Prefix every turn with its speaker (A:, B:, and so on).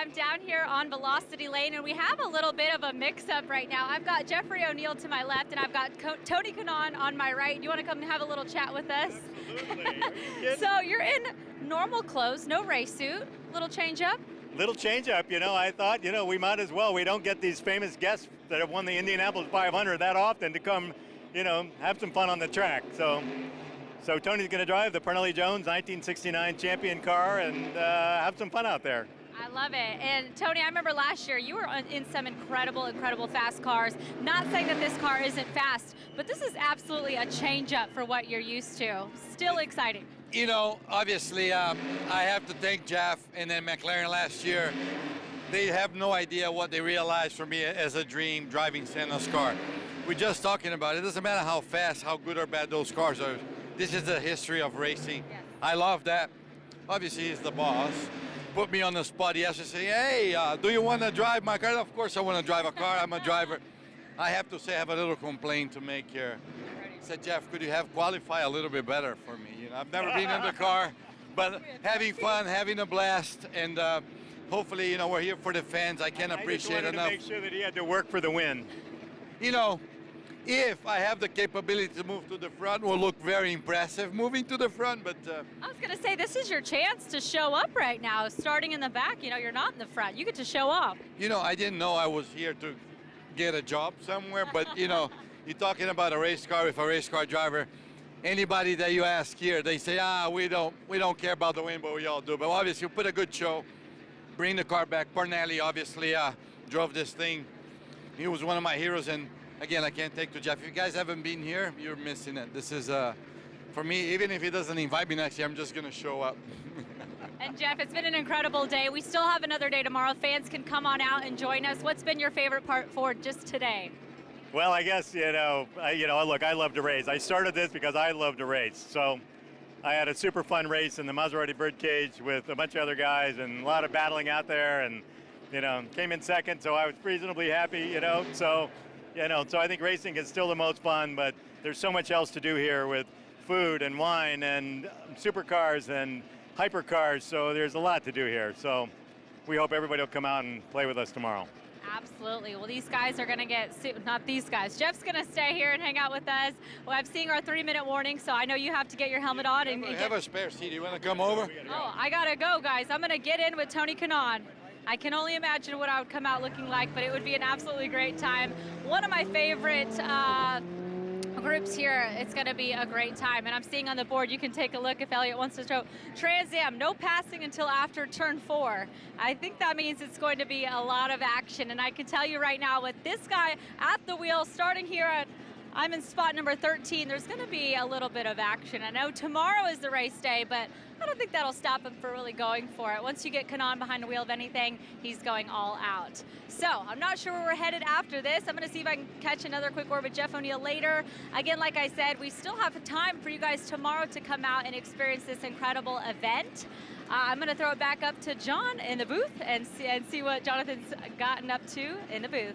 A: I'm down here on Velocity Lane, and we have a little bit of a mix-up right now. I've got Jeffrey O'Neill to my left, and I've got Tony Kannan on my right. You want to come and have a little chat with us?
B: Absolutely.
A: So you're in normal clothes, no race suit, little change-up?
B: Little change-up, you know, I thought, you know, we might as well. We don't get these famous guests that have won the Indianapolis 500 that often to come, you know, have some fun on the track. So Tony's going to drive the Pernelli Jones 1969 champion car and have some fun out there.
A: I love it. And Tony, I remember last year you were in some incredible fast cars. Not saying that this car isn't fast, but this is absolutely a change-up for what you're used to. Still exciting.
C: You know, obviously, I have to thank Jeff and then McLaren last year. They have no idea what they realized for me as a dream driving Senna's car. We're just talking about it. It doesn't matter how fast, how good or bad those cars are. This is the history of racing.
A: Yes.
C: I love that. Obviously, he's the boss. Put me on the spot. He has to say, hey, do you want to drive my car? Of course I want to drive a car. I'm a driver. I have to say I have a little complaint to make here. I said, Jeff, could you have qualify a little bit better for me? You know, I've never been in the car, but having fun, having a blast, and hopefully, you know, we're here for the fans. I can't appreciate enough.
B: I just wanted to make sure that he had to work for the win.
C: You know, if I have the capability to move to the front, will look very impressive moving to the front, but...
A: I was going to say, this is your chance to show up right now. Starting in the back, you know, you're not in the front. You get to show off.
C: You know, I didn't know I was here to get a job somewhere, but, you know, you're talking about a race car with a race car driver. Anybody that you ask here, they say, we don't care about the win, but we all do. But obviously, you put a good show, bring the car back. Pernelli obviously drove this thing. He was one of my heroes, and again, I can't take to Jeff. If you guys haven't been here, you're missing it. This is, for me, even if he doesn't invite me next year, I'm just going to show up.
A: And Jeff, it's been an incredible day. We still have another day tomorrow. Fans can come on out and join us. What's been your favorite part for just today?
B: Well, I guess, look, I love to race. I started this because I love to race. So I had a super fun race in the Maserati Birdcage with a bunch of other guys and a lot of battling out there, and, you know, came in second, so I was reasonably happy, you know. So I think racing is still the most fun, but there's so much else to do here with food and wine and supercars and hypercars, so there's a lot to do here. So we hope everybody will come out and play with us tomorrow.
A: Absolutely. Well, these guys are going to not these guys. Jeff's going to stay here and hang out with us. Well, I'm seeing our 3-minute warning, so I know you have to get your helmet on. And
C: have a spare seat. You want to come over?
A: Oh, I got to go, guys. I'm going to get in with Tony Kannan. I can only imagine what I would come out looking like, but it would be an absolutely great time. One of my favorite groups here. It's going to be a great time. And I'm seeing on the board, you can take a look if Elliot wants to show. Trans Am, no passing until after turn 4. I think that means it's going to be a lot of action. And I can tell you right now, with this guy at the wheel, starting here at, I'm in spot number 13, there's going to be a little bit of action. I know tomorrow is the race day, but I don't think that'll stop him from really going for it. Once you get Kannan behind the wheel of anything, he's going all out. So I'm not sure where we're headed after this. I'm going to see if I can catch another quick word with Jeff O'Neill later. Again, like I said, we still have time for you guys tomorrow to come out and experience this incredible event. I'm going to throw it back up to John in the booth and see what Jonathan's gotten up to in the booth.